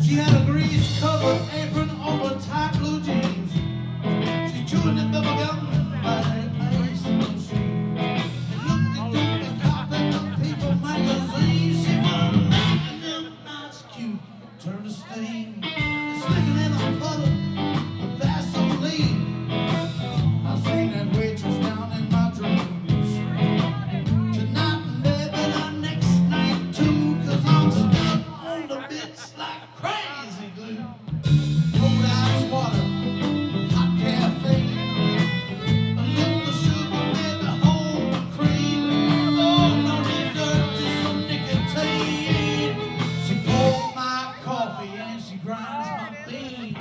She had a grease-covered apron over tight blue jeans. She's chewing the bubble gum by the ice machine. Looked at the cop and the People magazine. She was making them nice cute, turn to steam, slipping in a puddle of Vaseline. I seen that waitress down in my dreams. Tonight and maybe the next night too, 'cause I'm stuck on the bits like crazy glue. Cold ice water, hot caffeine, a little sugar, maybe whole cream. Oh, no dessert, just some nicotine. She poured my coffee and she grinds my beans.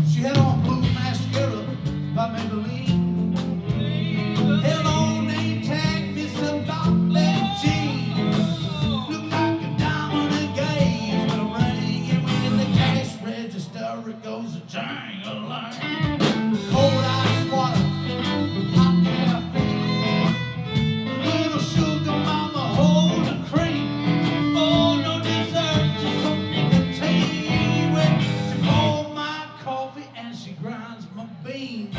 She had on blue mascara by Maybelline. HeO name tag, missing bootleg jeans. Looked like a diamond in gaze with a ring. And when the cash register, it goes a jang-a-lang. Cold ice water, hot caffeine, a little sugar, mama, hold the cream. Oh, no dessert, just some nicotine. Well, she poured my coffee and she grinds my beans.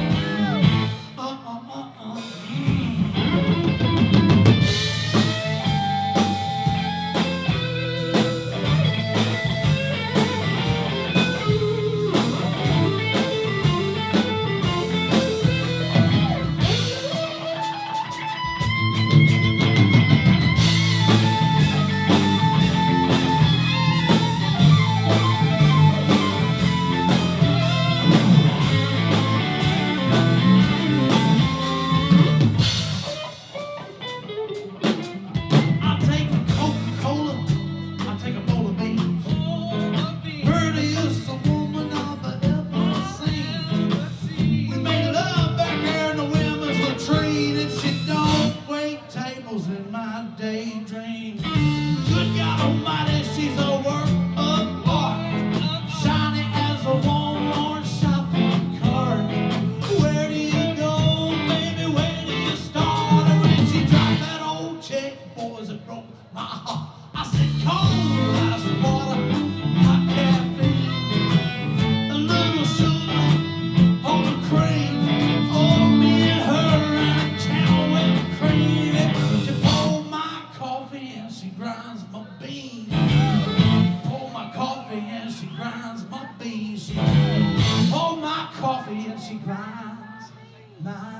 I'll take a Coca-Cola, I'll take a bowl of beans. Prettiest woman I've ever seen. We made love back here in the women's latrine, and she don't wait tables in my daydream. Good God Almighty, she's a work of art, shiny as a Walmart shopping cart. Where do you go, baby? Where do you start? And when she dropped that old check, boys, it broke my heart. I said, cold ice water, hot caffeine, a little sugar, on the cream. Oh, me and her and a cow with cream. She poured my coffee and she grinds my beans. Pour my coffee and she grinds my beans. She pour my coffee and she grinds my